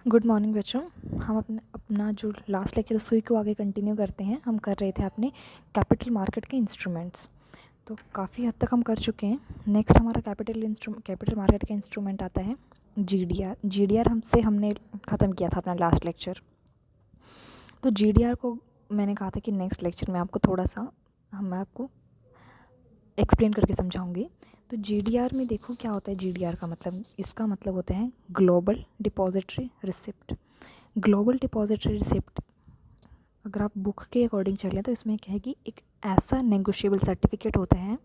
Good morning बच्चों। हम अपना जो लास्ट लेक्चर उसी को आगे कंटिन्यू करते हैं। हम कर रहे थे अपने कैपिटल मार्केट के इंस्ट्रूमेंट्स, तो काफ़ी हद तक हम कर चुके हैं। नेक्स्ट हमारा कैपिटल मार्केट का इंस्ट्रूमेंट आता है जीडीआर हमने ख़त्म किया था अपना लास्ट लेक्चर। तो जीडीआर को मैंने कहा था कि नेक्स्ट लेक्चर में आपको थोड़ा सा मैं आपको एक्सप्लेन करके समझाऊंगी। तो जीडीआर में देखो क्या होता है। जीडीआर का मतलब, इसका मतलब होता है global depository receipt. Global depository receipt अगर आप बुक के अकॉर्डिंग चलें तो इसमें क्या है कि एक ऐसा नेगोशिएबल सर्टिफिकेट होता है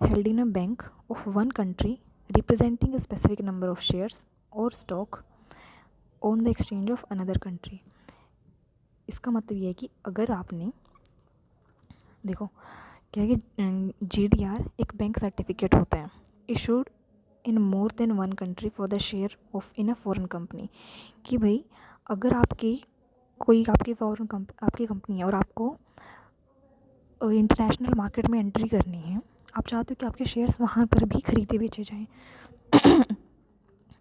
held in a bank of one country representing a specific number of shares और stock on the exchange of another country. इसका मतलब ये है कि अगर आपने देखो क्या है कि जीडीआर एक बैंक सर्टिफिकेट होता है issued in more than one country for the share of in a foreign company. कि भाई अगर आपकी आपकी कंपनी है और आपको इंटरनेशनल मार्केट में एंट्री करनी है, आप चाहते हो कि आपके शेयर्स वहाँ पर भी खरीदे बेचे जाएं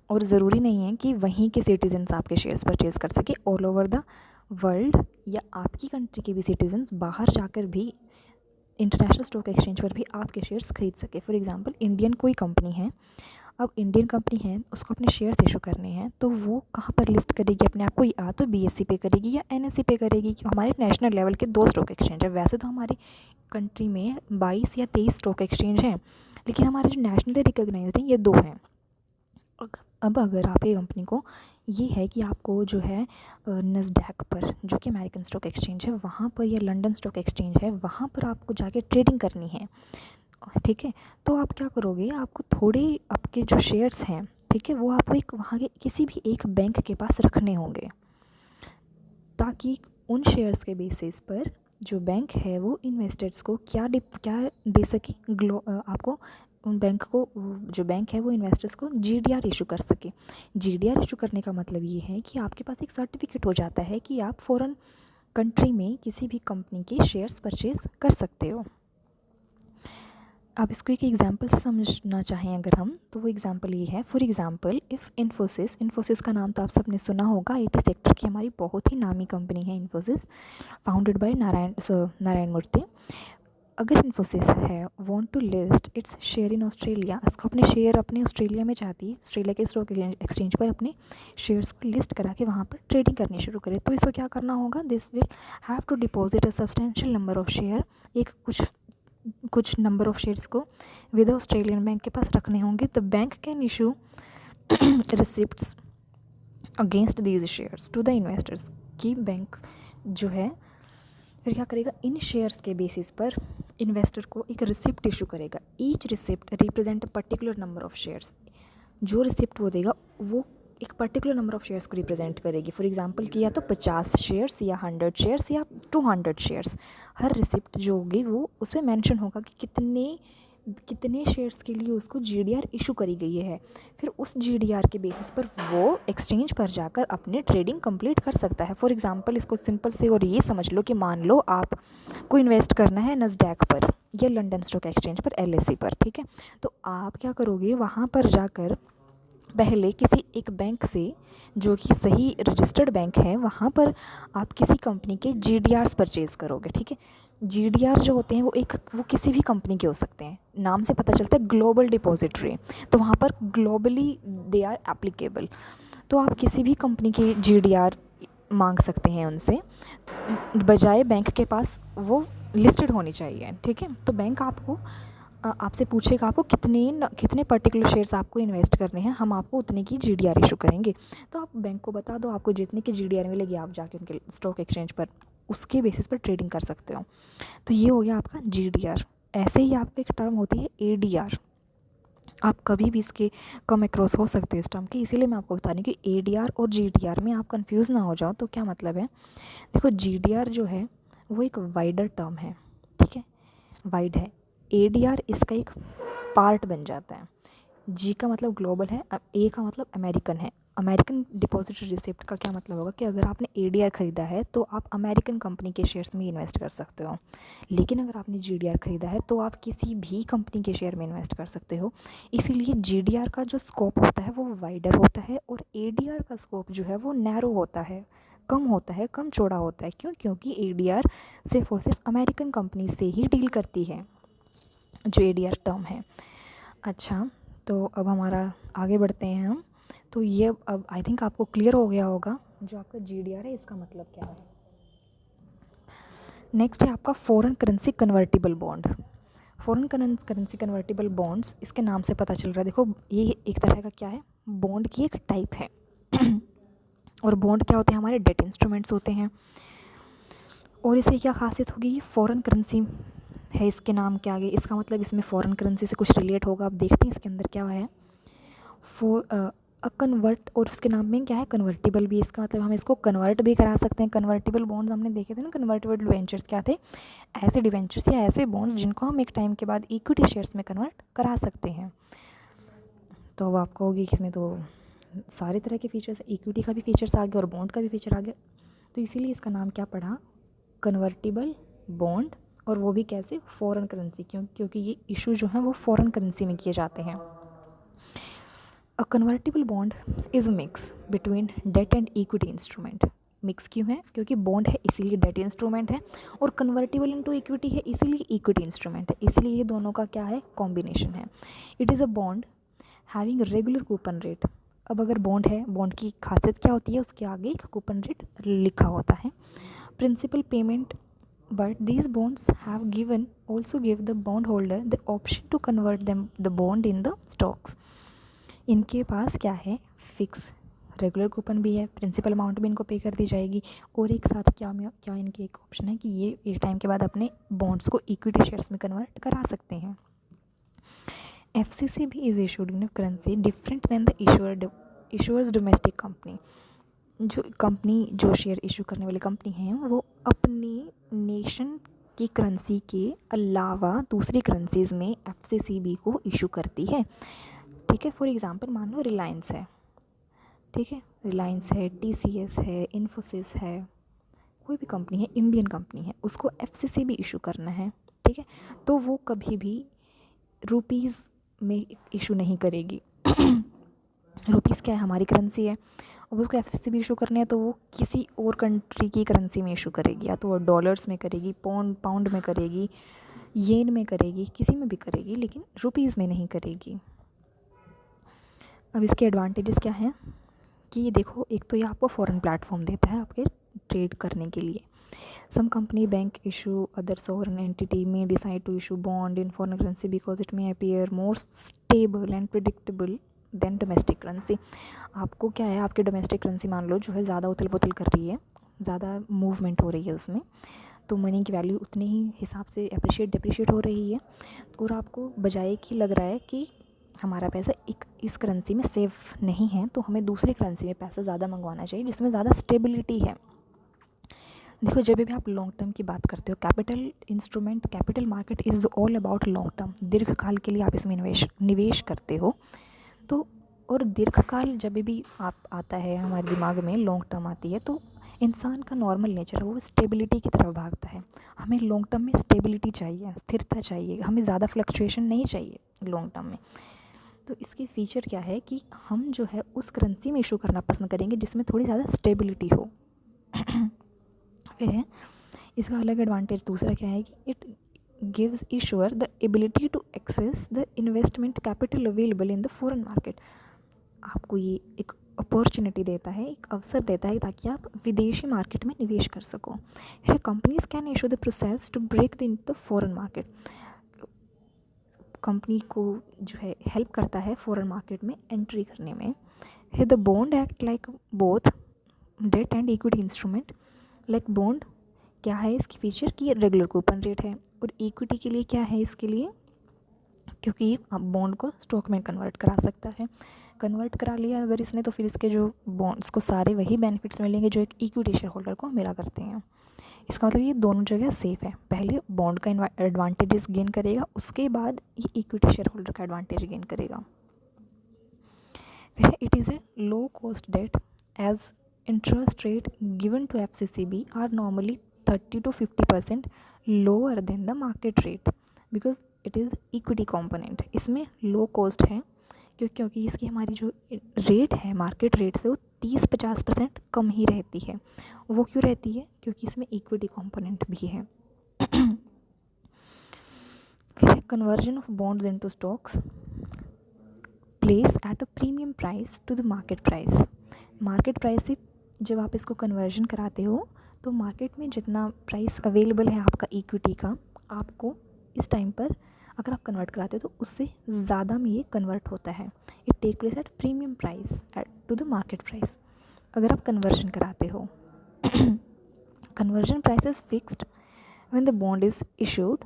और ज़रूरी नहीं है कि वहीं के सिटीजन्स आपके शेयर्स परचेज़ कर सके। ऑल ओवर द वर्ल्ड या आपकी कंट्री के भी सिटीजन्स बाहर जाकर भी इंटरनेशनल स्टॉक एक्सचेंज पर भी आपके शेयर्स खरीद सके। फॉर एग्जांपल इंडियन कोई कंपनी है, अब इंडियन कंपनी है, उसको अपने शेयर्स इशू करने हैं, तो वो कहाँ पर लिस्ट करेगी अपने आप को? या तो बीएससी पे करेगी या एनएससी पे करेगी। कि हमारे नेशनल लेवल के 2 स्टॉक एक्सचेंज है। वैसे तो हमारी कंट्री में 22 या 23 स्टॉक एक्सचेंज हैं, लेकिन हमारे जो नेशनली रिकॉग्नाइज्ड हैं ये 2 हैं। अब अगर आप ये कंपनी को ये है कि आपको जो है नस्डैक पर, जो कि अमेरिकन स्टॉक एक्सचेंज है, वहाँ पर, या लंदन स्टॉक एक्सचेंज है, वहाँ पर आपको जाके ट्रेडिंग करनी है, ठीक है। तो आप क्या करोगे, आपको थोड़े आपके जो शेयर्स हैं, ठीक है, वो आपको एक वहाँ के किसी भी एक बैंक के पास रखने होंगे, ताकि उन शेयर्स के बेसिस पर जो बैंक है वो इन्वेस्टर्स को क्या दे सके, आपको उन बैंक को, जो बैंक है वो इन्वेस्टर्स को जीडीआर इशू कर सके। जीडीआर इशू करने का मतलब ये है कि आपके पास एक सर्टिफिकेट हो जाता है कि आप फॉरेन कंट्री में किसी भी कंपनी के शेयर्स परचेज कर सकते हो। अब इसको एक एग्जांपल से समझना चाहें अगर हम, तो वो एग्जांपल ये है। फॉर एग्जांपल इफ़ इन्फोसिस का नाम तो आप सबने सुना होगा। आईटी सेक्टर की हमारी बहुत ही नामी कंपनी है इन्फोसिस, फाउंडेड बाय नारायण मूर्ति। अगर इन्फोसिस है want to list its share in Australia, इसको अपने शेयर अपने ऑस्ट्रेलिया में चाहती है, ऑस्ट्रेलिया के स्टॉक एक्सचेंज पर अपने शेयर्स को लिस्ट करा के वहाँ पर ट्रेडिंग करनी शुरू करे, तो इसको क्या करना होगा? This will have to deposit a substantial number of share, एक कुछ नंबर ऑफ शेयर्स को विद ऑस्ट्रेलियन बैंक के पास रखने होंगे। The bank can issue receipts against these shares to the investors. की बैंक जो है फिर क्या करेगा, इन शेयर्स के बेसिस पर इन्वेस्टर को एक रिसिप्ट इशू करेगा। Each receipt represent a particular number of shares. जो रिसिप्ट वो देगा वो एक पर्टिकुलर नंबर ऑफ शेयर्स को रिप्रेजेंट करेगी। फॉर एग्जांपल कि या तो 50 शेयर्स या 100 शेयर्स या 200 शेयर्स। हर रिसिप्ट जो होगी वो उसमें मेंशन होगा कि कितने शेयर्स के लिए उसको जीडीआर इशू करी गई है। फिर उस जीडीआर के बेसिस पर वो एक्सचेंज पर जाकर अपने ट्रेडिंग कंप्लीट कर सकता है। फॉर एग्जांपल इसको सिंपल से और ये समझ लो कि मान लो आपको इन्वेस्ट करना है नस्डैक पर या लंदन स्टॉक एक्सचेंज पर, एलएसई पर, ठीक है। तो आप क्या करोगे, वहाँ पर जाकर पहले किसी एक बैंक से, जो कि सही रजिस्टर्ड बैंक है, वहाँ पर आप किसी कंपनी के जीडीआर्स परचेज़ करोगे, ठीक है। जीडीआर जो होते हैं वो किसी भी कंपनी के हो सकते हैं। नाम से पता चलता है ग्लोबल डिपॉजिटरी, तो वहाँ पर ग्लोबली दे आर एप्लीकेबल। तो आप किसी भी कंपनी के जीडीआर मांग सकते हैं उनसे, बजाय बैंक के पास वो लिस्टेड होनी चाहिए, ठीक है। तो बैंक आपको आपसे पूछेगा आपको कितने पर्टिकुलर शेयर्स आपको इन्वेस्ट करने हैं, हम आपको उतने की जीडीआर इशू करेंगे। तो आप बैंक को बता दो आपको जितने की जीडीआर मिलेगी, आप जाके उनके स्टॉक एक्सचेंज पर उसके बेसिस पर ट्रेडिंग कर सकते हो। तो ये हो गया आपका जीडीआर। ऐसे ही आपका एक टर्म होती है एडीआर। आप कभी भी इसके कम अक्रॉस हो सकते हैं इस टर्म के, इसीलिए मैं आपको बता रही हूँ कि एडीआर और जीडीआर में आप कंफ्यूज ना हो जाओ। तो क्या मतलब है, देखो जीडीआर जो है वो एक वाइडर टर्म है, ठीक है, वाइड है। एडीआर इसका एक पार्ट बन जाता है। जी का मतलब ग्लोबल है, ए का मतलब अमेरिकन है। अमेरिकन डिपॉजिटरी रिसिप्ट का क्या मतलब होगा कि अगर आपने एडीआर ख़रीदा है तो आप अमेरिकन कंपनी के शेयर्स में इन्वेस्ट कर सकते हो, लेकिन अगर आपने जीडीआर ख़रीदा है तो आप किसी भी कंपनी के शेयर में इन्वेस्ट कर सकते हो। इसीलिए जीडीआर का जो स्कोप होता है वो वाइडर होता है और एडीआर का स्कोप जो है वो नैरो होता है, कम होता है, कम चौड़ा होता है। क्यों? क्योंकि एडीआर सिर्फ और सिर्फ अमेरिकन कंपनी से ही डील करती है, जो एडीआर टर्म है। अच्छा, तो अब हमारा आगे बढ़ते हैं हम। तो ये अब आई थिंक आपको क्लियर हो गया होगा जो आपका जीडीआर है इसका मतलब क्या है। नेक्स्ट है आपका foreign currency convertible bond. Foreign currency convertible bonds, इसके नाम से पता चल रहा है, देखो ये एक तरह का क्या है, बॉन्ड की एक टाइप है। और बॉन्ड क्या होते हैं, हमारे डेट इंस्ट्रूमेंट्स होते हैं। और इसे क्या खासियत होगी, फॉरेन करेंसी है इसके नाम के आगे, इसका मतलब इसमें फॉरेन करेंसी से कुछ रिलेट होगा। आप देखते हैं इसके अंदर क्या है, कन्वर्ट, और उसके नाम में क्या है, कन्वर्टिबल भी। इसका मतलब हम इसको कन्वर्ट भी करा सकते हैं। कन्वर्टिबल बॉन्ड्स हमने देखे थे ना, कन्वर्टिबल डिवेंचर्स क्या थे, ऐसे डिवेंचर्स या ऐसे बॉन्ड्स जिनको हम एक टाइम के बाद इक्विटी शेयर्स में कन्वर्ट करा सकते हैं। तो अब आपको होगी कि इसमें तो सारे तरह के फीचर्स, इक्विटी का भी फीचर्स आ गया और बॉन्ड का भी फीचर आ गया, तो इसीलिए इसका नाम क्या पड़ा, कन्वर्टिबल बॉन्ड। और वो भी कैसे, फॉरेन करेंसी, क्योंकि ये इशू जो है वो फॉरेन करेंसी में किए जाते हैं। A convertible bond is mix between debt and equity instrument. Mix क्यों है, क्योंकि बॉन्ड है इसीलिए डेट इंस्ट्रूमेंट है, और कन्वर्टिबल इनटू इक्विटी है इसीलिए इक्विटी इंस्ट्रूमेंट है, इसलिए ये दोनों का क्या है, कॉम्बिनेशन है। It is a bond having regular coupon rate. अब अगर बॉन्ड है, बॉन्ड की खासियत क्या होती है, उसके आगे एक कूपन रेट लिखा होता है। Principal payment, but these bonds have also give the bondholder the option to convert the bond in the stocks. इनके पास क्या है, फिक्स रेगुलर कूपन भी है, प्रिंसिपल अमाउंट भी इनको पे कर दी जाएगी, और एक साथ क्या इनके एक ऑप्शन है कि ये एक टाइम के बाद अपने बॉन्ड्स को इक्विटी शेयर्स में कन्वर्ट करा सकते हैं। FCCB is issued in a currency different than the issuer's domestic company. जो शेयर इशू करने वाली कंपनी है वो अपनी नेशन की करेंसी के अलावा दूसरी करेंसीज़ में FCCB को इशू करती है। ठीक है, फॉर एग्जांपल मान लो रिलायंस है, ठीक है, रिलायंस है, TCS है, इन्फोसिस है, कोई भी कंपनी है, इंडियन कंपनी है, उसको FCCB इशू करना है। ठीक है, तो वो कभी भी रुपीज़ में इशू नहीं करेगी। रुपीज़ क्या है, हमारी करेंसी है, अब उसको FCCB इशू करने हैं तो वो किसी और कंट्री की करेंसी में इशू करेगी, या तो वो डॉलर्स में करेगी, पाउंड में करेगी, येन में करेगी, किसी में भी करेगी, लेकिन रुपीज़ में नहीं करेगी। अब इसके एडवांटेजेस क्या हैं कि देखो, एक तो ये आपको फॉरेन प्लेटफॉर्म देता है आपके ट्रेड करने के लिए। Some company bank issue other sovereign entity may decide to issue bond in foreign currency because it may appear more stable and predictable than domestic currency. आपको क्या है, आपकी डोमेस्टिक करेंसी मान लो जो है ज़्यादा उथल पुथल कर रही है, ज़्यादा मूवमेंट हो रही है उसमें, तो मनी की वैल्यू उतने ही हिसाब से डिप्रिशिएट हो रही है, और आपको बजाय कि लग रहा है कि हमारा पैसा इस करेंसी में सेफ नहीं है, तो हमें दूसरी करेंसी में पैसा ज़्यादा मंगवाना चाहिए जिसमें ज़्यादा स्टेबिलिटी है। देखो, जब भी आप लॉन्ग टर्म की बात करते हो, capital market is all about long term. दीर्घकाल के लिए आप इसमें निवेश करते हो, तो और दीर्घकाल जब भी आप आता है हमारे दिमाग में, लॉन्ग टर्म आती है, तो इंसान का नॉर्मल नेचर है वो स्टेबिलिटी की तरफ भागता है। हमें लॉन्ग टर्म में स्टेबिलिटी चाहिए, स्थिरता चाहिए, हमें ज़्यादा फ्लक्चुएशन नहीं चाहिए लॉन्ग टर्म में। तो इसकी फ़ीचर क्या है कि हम जो है उस करेंसी में इशू करना पसंद करेंगे जिसमें थोड़ी ज़्यादा स्टेबिलिटी हो। फिर है इसका अलग एडवांटेज दूसरा क्या है कि it gives issuer the ability to access the investment capital available in the foreign market. आपको ये एक अपॉर्चुनिटी देता है, एक अवसर देता है ताकि आप विदेशी मार्केट में निवेश कर सको। फिर companies can issue the process to break the in the foreign market. Company को जो है हेल्प करता है फॉरेन मार्केट में एंट्री करने में। फिर the bond act like both debt and equity instrument. Like bond क्या है इसकी फीचर कि रेगुलर कूपन रेट है, और इक्विटी के लिए क्या है, इसके लिए क्योंकि आप बॉन्ड को स्टॉक में कन्वर्ट करा सकता है। कन्वर्ट करा लिया अगर इसने, तो फिर इसके जो बॉन्ड्स को सारे वही बेनिफिट्स मिलेंगे जो एक इक्विटी शेयर होल्डर को मिला करते हैं। इसका मतलब ये दोनों जगह सेफ़ है, पहले बॉन्ड का एडवांटेजेस गेन करेगा, उसके बाद ये इक्विटी शेयर होल्डर का एडवांटेज गेन करेगा। फिर it is a low cost debt as interest rate given to FCCB are normally 30 to 50% lower than the market rate because it is equity component. इसमें low cost है क्योंकि इसकी हमारी जो rate है मार्केट रेट से वो 30-50% कम ही रहती है। वो क्यों रहती है? क्योंकि इसमें इक्विटी कॉम्पोनेंट भी है। फिर conversion of bonds into stocks place at a premium price to the market price. Market price से जब आप इसको कन्वर्जन कराते हो तो मार्केट में जितना प्राइस अवेलेबल है आपका इक्विटी का, आपको इस टाइम पर अगर आप कन्वर्ट कराते हो तो उससे ज़्यादा में ये कन्वर्ट होता है। It take place at premium price at to the market price अगर आप कन्वर्जन कराते हो। Conversion price is fixed when the bond is issued,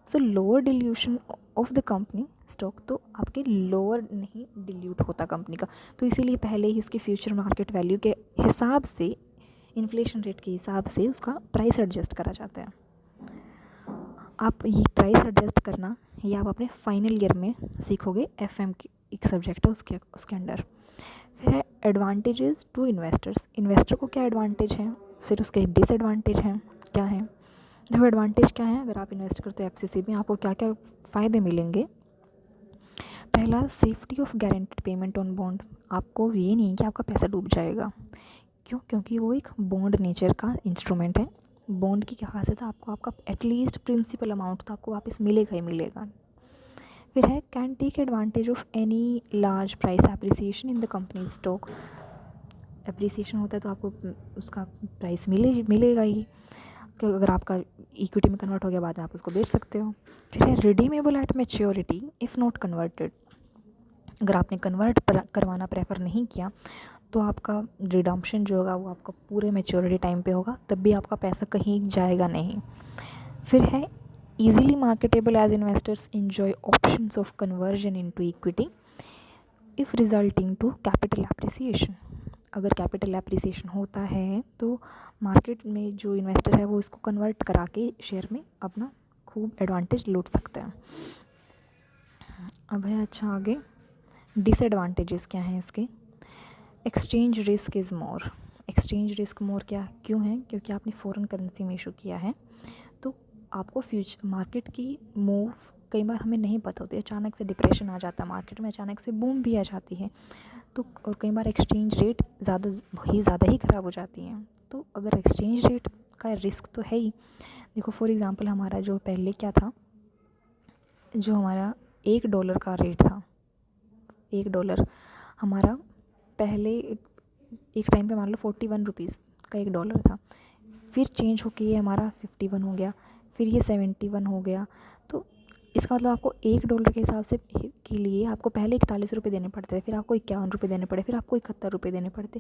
so lower dilution of the company stock, तो आपके लोअर नहीं डिल्यूट होता कंपनी का, तो इसीलिए पहले ही उसकी फ्यूचर मार्केट वैल्यू के हिसाब से, इन्फ्लेशन रेट के हिसाब से उसका प्राइस एडजस्ट करा जाता है। आप ये प्राइस एडजस्ट करना ये आप अपने फाइनल ईयर में सीखोगे, FM की एक सब्जेक्ट है उसके अंडर। फिर है एडवांटेजेस टू इन्वेस्टर्स। इन्वेस्टर को क्या एडवांटेज है, फिर उसके डिसएडवांटेज हैं क्या हैं। देखो एडवांटेज क्या है, अगर आप इन्वेस्ट करते हो FCCB में आपको क्या क्या फ़ायदे मिलेंगे। पहला, safety of guaranteed payment on bond. आपको ये नहीं कि आपका पैसा डूब जाएगा, क्यों? क्योंकि वो एक बॉन्ड नेचर का इंस्ट्रूमेंट है। बॉन्ड की क्या खासियत है, आपको आपका एटलीस्ट प्रिंसिपल अमाउंट तो आपको वापस मिलेगा ही मिलेगा। फिर है can take advantage of any large price appreciation in the company stock. Appreciation होता है तो आपको उसका प्राइस मिलेगा ही, कि अगर आपका इक्विटी में कन्वर्ट हो गया बाद में आप उसको बेच सकते हो। फिर है redeemable at maturity if not converted. अगर आपने कन्वर्ट करवाना प्रेफर नहीं किया तो आपका रिडम्पशन जो होगा वो आपका पूरे मैच्योरिटी टाइम पे होगा, तब भी आपका पैसा कहीं जाएगा नहीं। फिर है easily marketable as investors enjoy options of conversion into equity if resulting to capital appreciation। अगर कैपिटल एप्रिसिएशन होता है तो मार्केट में जो इन्वेस्टर है वो इसको कन्वर्ट करा के शेयर में अपना खूब एडवांटेज लूट सकते हैं। अब है अच्छा आगे डिसएडवांटेजेस क्या हैं इसके। Exchange risk is more. Exchange risk मोर क्या क्यों है? क्योंकि आपने फ़ॉरेन करेंसी में इशू किया है तो आपको फ्यूचर मार्केट की मूव कई बार हमें नहीं पता होती, अचानक से डिप्रेशन आ जाता है मार्केट में, अचानक से बूम भी आ जाती है तो, और कई बार एक्सचेंज रेट ज़्यादा ही ख़राब हो जाती हैं। तो अगर एक्सचेंज रेट का रिस्क तो है ही। देखो फॉर एग्ज़ाम्पल हमारा जो पहले क्या था, जो हमारा $1 का रेट था, $1 हमारा पहले एक टाइम पे मान लो 41 रुपीज़ का $1 था, फिर चेंज होके ये हमारा 51 हो गया, फिर ये 71 हो गया। तो इसका मतलब आपको $1 के हिसाब से के लिए आपको पहले 41 रुपये देने पड़ते थे, फिर आपको 51 रुपये देने पड़े, फिर आपको 71 रुपये देने पड़ते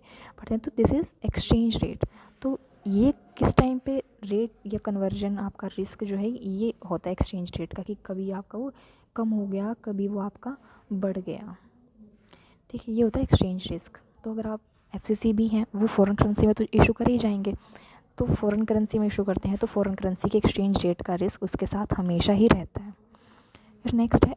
हैं। तो दिस इज़ एक्सचेंज रेट। तो ये किस टाइम पे रेट या कन्वर्जन आपका रिस्क जो है ये होता है एक्सचेंज रेट का, कि कभी आपका वो कम हो गया, कभी वो आपका बढ़ गया। ठीक है, ये होता है एक्सचेंज रिस्क। तो अगर आप FCCB हैं वो फ़ॉरेन करेंसी में तो इशू कर ही जाएंगे, तो फ़ॉरेन करेंसी में इशू करते हैं तो फ़ॉरेन करेंसी के एक्सचेंज रेट का रिस्क उसके साथ हमेशा ही रहता है। फिर नेक्स्ट है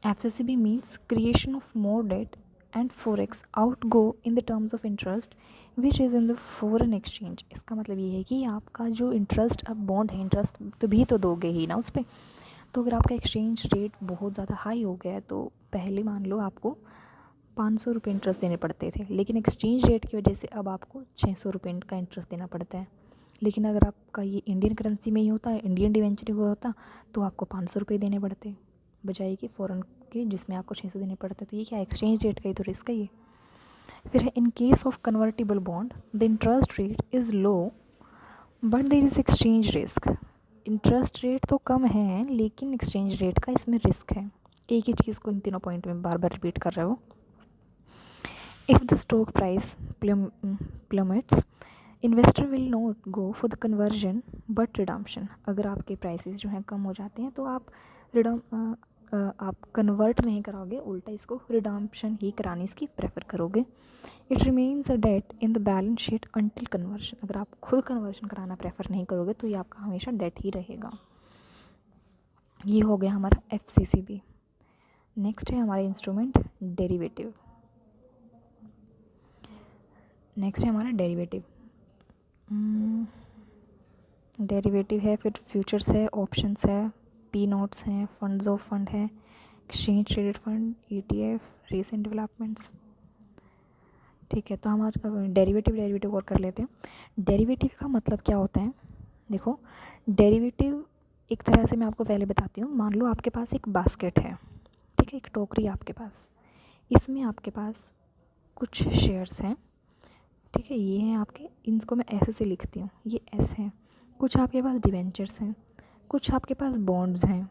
FCCB means creation of more debt and forex outgo in the terms of interest which is in the foreign exchange. इसका मतलब ये है कि आपका जो इंटरेस्ट, अब बॉन्ड है इंटरेस्ट तो भी तो दोगे ही ना उस पर। तो अगर आपका एक्सचेंज रेट बहुत ज़्यादा हाई हो गया है तो पहले मान लो आपको 500 रुपये इंटरेस्ट देने पड़ते थे, लेकिन एक्सचेंज रेट की वजह से अब आपको 600 रुपये का इंटरेस्ट देना पड़ता है। लेकिन अगर आपका ये इंडियन करेंसी में ही होता है, इंडियन डिवेंचर हुआ होता, तो आपको 500 रुपये देने पड़ते बजाय कि फ़ॉरेन के जिसमें आपको 600 देने पड़ते। तो ये क्या एक्सचेंज रेट का ही तो रिस्क है ये। फिर है in case of convertible bond the interest rate is low but there is exchange risk. Interest rate तो कम है लेकिन एक्सचेंज रेट का इसमें रिस्क है। एक ही चीज़ को इन तीनों पॉइंट में बार बार रिपीट कर रहे हो। If the stock price plummets, investor will not go for the conversion but redemption। अगर आपके प्राइसेस जो हैं कम हो जाते हैं तो आप कन्वर्ट नहीं कराओगे, उल्टा इसको रिडम्पशन ही कराने इसकी प्रेफर करोगे। It remains a debt in the balance sheet until conversion. अगर आप खुद कन्वर्शन कराना प्रेफर नहीं करोगे तो ये आपका हमेशा डेट ही रहेगा। ये हो गया हमारा FCCB। नेक्स्ट है हमारा इंस्ट्रूमेंट डेरिवेटिव। नेक्स्ट है हमारा डेरिवेटिव। डेरिवेटिव है, फिर फ्यूचर्स है, ऑप्शंस है, पी नोट्स हैं, फंड्स ऑफ फंड है, exchange traded fund, ETF, recent developments. ठीक है, तो हम आज डेरिवेटिव और कर लेते हैं। डेरिवेटिव का मतलब क्या होता है? देखो, डेरिवेटिव एक तरह से मैं आपको पहले बताती हूँ। मान लो आपके पास एक बास्केट है, ठीक है, एक टोकरी आपके पास, इसमें आपके पास कुछ शेयर्स हैं, ठीक है, ये हैं आपके, इनको मैं ऐसे से लिखती हूँ, ये एस हैं। कुछ आपके पास डिवेंचर्स हैं, कुछ आपके पास बॉन्ड्स हैं,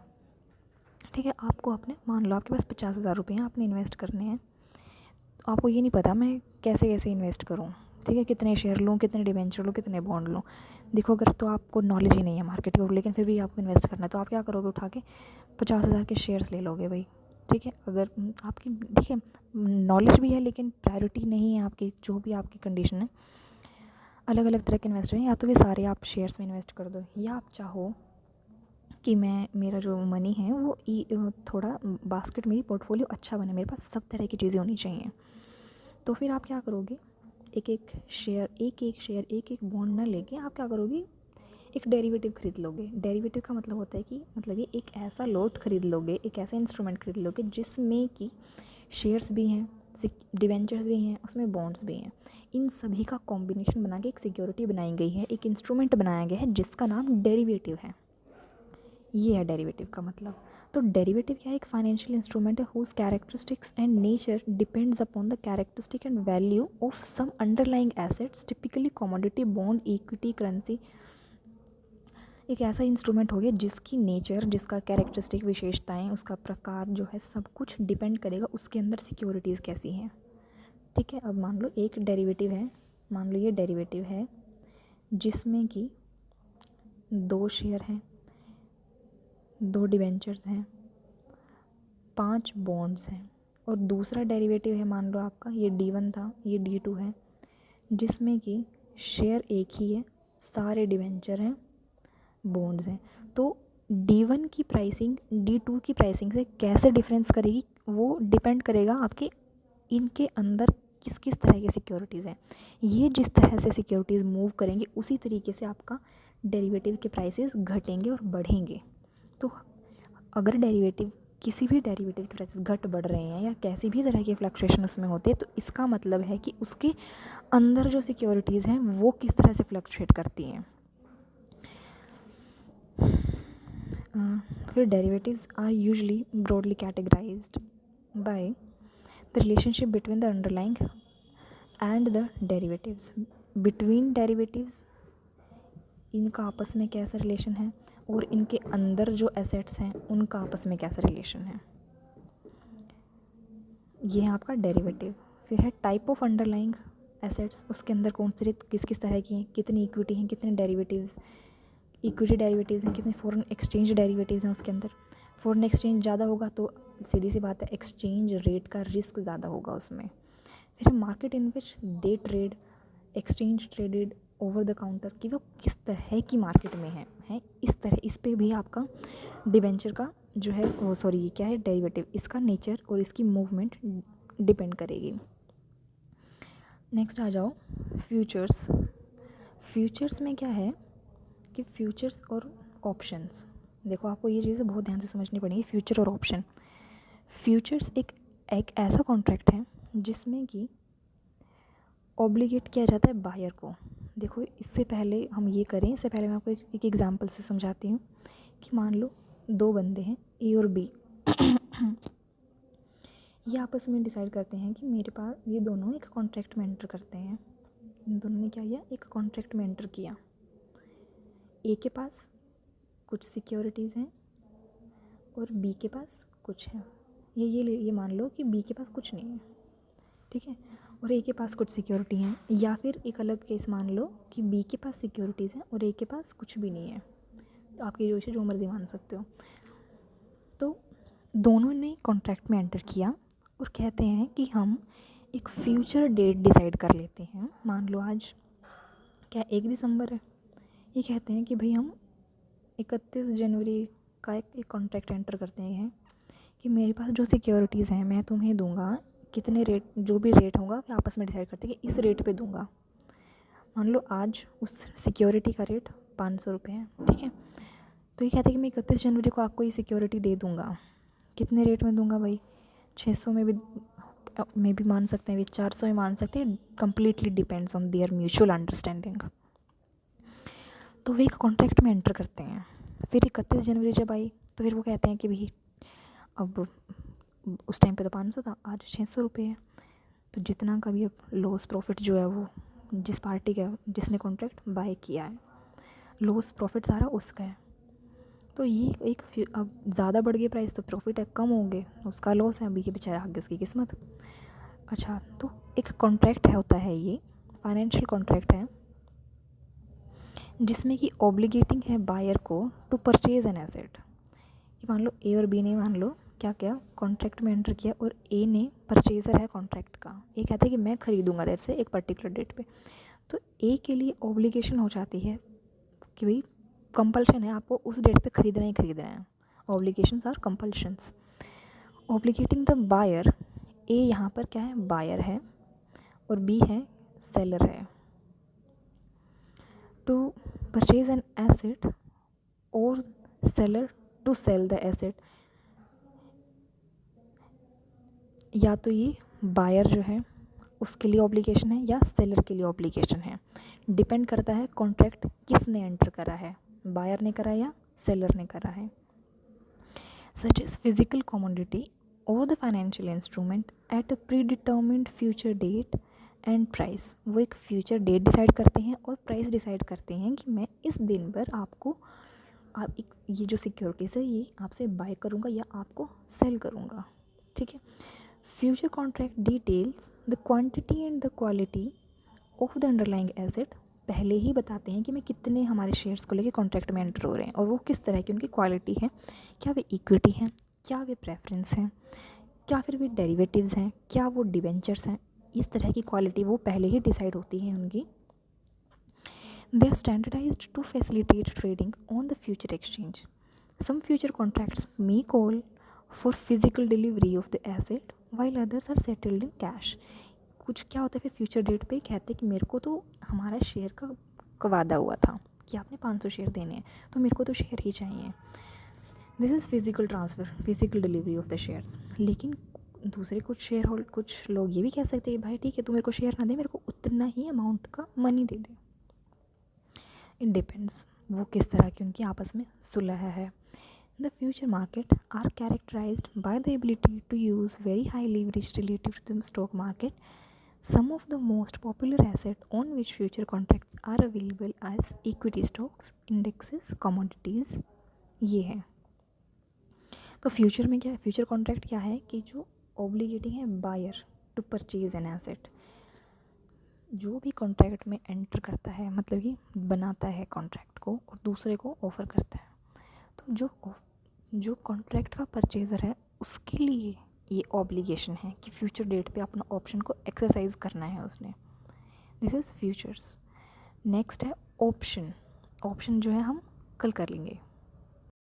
ठीक है। आपको अपने, मान लो आपके पास 50,000 रुपये हैं, आपने इन्वेस्ट करने हैं। तो आपको ये नहीं पता मैं कैसे कैसे इन्वेस्ट करूँ, ठीक है, कितने शेयर लूँ, कितने डिवेंचर लूँ, कितने बॉन्ड लूँ। देखो, अगर तो आपको नॉलेज ही नहीं है मार्केट की, लेकिन फिर भी आपको इन्वेस्ट करना है, तो आप क्या करोगे? उठा के 50,000 के शेयर्स ले लोगे भाई, ठीक है। अगर आपकी, ठीक है, नॉलेज भी है लेकिन प्रायोरिटी नहीं है आपकी, जो भी आपकी कंडीशन है, अलग अलग तरह के इन्वेस्टर हैं, या तो वे सारे आप शेयर्स में इन्वेस्ट कर दो, या आप चाहो कि मैं, मेरा जो मनी है वो थोड़ा बास्केट, मेरी पोर्टफोलियो अच्छा बने, मेरे पास सब तरह की चीज़ें होनी चाहिए। तो फिर आप क्या करोगे? एक एक शेयर, एक एक बॉन्ड ना लेके आप क्या करोगे? एक डेरिवेटिव खरीद लोगे। डेरिवेटिव का मतलब होता है कि, मतलब ये एक ऐसा लोट खरीद लोगे, एक ऐसा इंस्ट्रूमेंट खरीद लोगे जिसमें कि शेयर्स भी हैं, डिवेंचर्स भी हैं, उसमें बॉन्ड्स भी हैं। इन सभी का कॉम्बिनेशन बना के एक सिक्योरिटी बनाई गई है, एक इंस्ट्रूमेंट बनाया गया है जिसका नाम डेरिवेटिव है। ये है डेरिवेटिव का मतलब। तो डेरिवेटिव क्या है? एक फाइनेंशियल इंस्ट्रूमेंट है whose characteristics and nature depends upon the characteristic and value of some underlying assets, typically commodity, bond, equity, currency. एक ऐसा इंस्ट्रूमेंट हो गया जिसकी नेचर, जिसका कैरेक्टरिस्टिक, विशेषताएं, उसका प्रकार जो है, सब कुछ डिपेंड करेगा उसके अंदर सिक्योरिटीज़ कैसी हैं, ठीक है। अब मान लो एक डेरिवेटिव है, मान लो ये डेरिवेटिव है जिसमें कि 2 शेयर हैं, 2 डिवेंचर्स हैं, 5 बॉन्ड्स हैं। और दूसरा डेरिवेटिव है, मान लो आपका ये D1 था, ये D2 है, जिसमें कि शेयर एक ही है, सारे डिवेंचर हैं, बॉन्ड्स हैं। तो D1 की प्राइसिंग D2 की प्राइसिंग से कैसे डिफरेंस करेगी, वो डिपेंड करेगा आपके इनके अंदर किस किस तरह की सिक्योरिटीज़ हैं। ये जिस तरह से सिक्योरिटीज़ मूव करेंगे उसी तरीके से आपका डेरिवेटिव के प्राइसेस घटेंगे और बढ़ेंगे। तो अगर डेरिवेटिव, किसी भी डेरिवेटिव के प्राइसेस घट बढ़ रहे हैं या कैसी भी तरह की फ्लक्चुएशन उसमें होती है, तो इसका मतलब है कि उसके अंदर जो सिक्योरिटीज़ हैं वो किस तरह से फ्लक्चुएट करती हैं। फिर derivatives are usually broadly categorised by the relationship between the underlying and the derivatives. Between derivatives, इनका आपस में कैसा रिलेशन है, और इनके अंदर जो एसेट्स हैं उनका आपस में कैसा रिलेशन है, ये है आपका डेरिवेटिव। फिर है टाइप ऑफ अंडरलाइंग एसेट्स, उसके अंदर कौन से किस किस तरह की हैं, कितनी इक्विटी हैं, कितने डेरिवेटिव्स, इक्विटी डेरिवेटिव्स हैं, कितने फॉरेन एक्सचेंज डेरिवेटिव्स हैं उसके अंदर। फॉरेन एक्सचेंज ज़्यादा होगा तो सीधी सी बात है, एक्सचेंज रेट का रिस्क ज़्यादा होगा उसमें। फिर है market in which they trade, exchange traded over the counter, कि वो किस तरह की मार्केट में है इस तरह, इस पे भी आपका डिबेंचर का जो है वो, सॉरी ये क्या है, डेरिवेटिव, इसका नेचर और इसकी मूवमेंट डिपेंड करेगी। नेक्स्ट आ जाओ फ्यूचर्स। फ्यूचर्स में क्या है कि फ्यूचर्स और ऑप्शंस, देखो आपको ये चीज़ें बहुत ध्यान से समझनी पड़ेगी। फ्यूचर और ऑप्शन, फ्यूचर्स एक ऐसा कॉन्ट्रैक्ट है जिसमें कि ऑब्लिगेट किया जाता है बायर को। देखो, इससे पहले हम ये करें, इससे पहले मैं आपको एक एग्जांपल से समझाती हूँ कि मान लो 2 बंदे हैं, ए और बी। ये आपस में डिसाइड करते हैं कि मेरे पास, ये दोनों एक कॉन्ट्रैक्ट में एंटर करते हैं। इन दोनों ने क्या किया? एक कॉन्ट्रैक्ट में एंटर किया। ए के पास कुछ सिक्योरिटीज़ हैं और बी के पास कुछ है। ये मान लो कि बी के पास कुछ नहीं है, ठीक है, और ए के पास कुछ सिक्योरिटी हैं। या फिर एक अलग केस मान लो कि बी के पास सिक्योरिटीज़ हैं और ए के पास कुछ भी नहीं है। तो आपकी जो है, जो मर्ज़ी मान सकते हो। तो दोनों ने कॉन्ट्रैक्ट में एंटर किया और कहते हैं कि हम एक फ्यूचर डेट डिसाइड कर लेते हैं। मान लो आज क्या 1 दिसंबर है, ये कहते हैं कि भाई हम 31 जनवरी का एक कॉन्ट्रैक्ट एंटर करते हैं कि मेरे पास जो सिक्योरिटीज़ हैं मैं तुम्हें दूंगा, कितने रेट, जो भी रेट होगा वे आपस में डिसाइड करते हैं कि इस रेट पे दूंगा। मान लो आज उस सिक्योरिटी का रेट 500 रुपये है, ठीक है। तो ये कहते हैं कि मैं 31 जनवरी को आपको ये सिक्योरिटी दे दूंगा। कितने रेट में दूंगा भाई? 600 में भी मान सकते हैं, वे 400 में मान सकते हैं। Completely depends on their mutual understanding. तो वे एक कॉन्ट्रैक्ट में एंटर करते हैं। फिर 31 जनवरी जब आई तो फिर वो कहते हैं कि भाई अब उस टाइम पे तो 500 था, आज 600 रुपये है। तो जितना का भी अब लॉस प्रॉफिट जो है वो जिस पार्टी का, जिसने कॉन्ट्रैक्ट बाय किया है, लॉस प्रॉफिट सारा उसका है। तो ये एक अब ज़्यादा बढ़ गई प्राइस तो प्रॉफिट है, कम होंगे उसका लॉस है, अभी के बेचारा आगे उसकी किस्मत। अच्छा, तो एक कॉन्ट्रैक्ट है, होता है ये फाइनेंशियल कॉन्ट्रैक्ट है जिसमें कि ऑब्लिगेटिंग है बायर को टू परचेज एन एसेट। कि मान लो ए और बी ने मान लो क्या क्या कॉन्ट्रैक्ट में एंटर किया और ए ने परचेज़र है कॉन्ट्रैक्ट का, ये कहता है कि मैं खरीदूंगा देर से एक पर्टिकुलर डेट पे। तो ए के लिए ऑब्लिगेशन हो जाती है कि भाई कंपल्शन है, आपको उस डेट पे खरीदना ही खरीदना है। Obligations are compulsions. Obligating the buyer, ए यहाँ पर क्या है? बायर है और बी है सेलर है। टू परचेज एन एसेट और seller to sell the asset. या तो ये बायर जो है उसके लिए ऑब्लिगेशन है या सेलर के लिए ऑब्लिगेशन है। डिपेंड करता है कॉन्ट्रैक्ट किसने एंटर करा है, बायर ने करा या सेलर ने करा है। सच इज फिजिकल कमोडिटी और the financial instrument at a predetermined future date and price. वो एक फ्यूचर डेट डिसाइड करते हैं और प्राइस डिसाइड करते हैं कि मैं इस दिन पर आपको ये जो सिक्योरिटीज़ है ये आपसे बाय करूँगा या आपको सेल करूँगा, ठीक है। Future contract details the quantity and the quality of the underlying asset. पहले ही बताते हैं कि मैं कितने हमारे शेयर्स को लेके कॉन्ट्रैक्ट में एंटर हो रहे हैं और वो किस तरह की उनकी क्वालिटी है, क्या वे इक्विटी हैं, क्या वे प्रेफरेंस हैं, क्या फिर वे डेरिवेटिव्स हैं, क्या वो डिवेंचर्स हैं। इस तरह की क्वालिटी वो पहले ही डिसाइड होती है उनकी। They are standardised to facilitate trading on the future exchange. Some future contracts may call for physical delivery of the asset while others are settled in cash. कुछ क्या होता है फिर फ्यूचर डेट पे कहते हैं कि मेरे को तो हमारा शेयर का वादा हुआ था कि आपने 500 शेयर देने हैं, तो मेरे को तो शेयर ही चाहिए। This is physical transfer, physical delivery of the shares. लेकिन दूसरे कुछ शेयर होल्ड, कुछ लोग ये भी कह सकते हैं भाई ठीक है, तू मेरे को शेयर ना दे, मेरे को उतना ही अमाउंट का money they they. It depends वो किस तरह की उनकी आपस में सुलह है। The future market are characterized by the ability to use very high leverage relative to the stock market. Some of the most popular assets on which future contracts are available as equity stocks, indexes, commodities ये है। तो future में क्या है? Future contract क्या है कि जो ऑब्लिगेटिंग है buyer to purchase an asset. जो भी कॉन्ट्रैक्ट में एंटर करता है मतलब कि बनाता है कॉन्ट्रैक्ट को और दूसरे को ऑफ़र करता है, तो जो कॉन्ट्रैक्ट का परचेज़र है उसके लिए ये ऑब्लिगेशन है कि फ्यूचर डेट पे अपना ऑप्शन को एक्सरसाइज करना है उसने। This is futures. नेक्स्ट है ऑप्शन। ऑप्शन जो है हम कल कर लेंगे।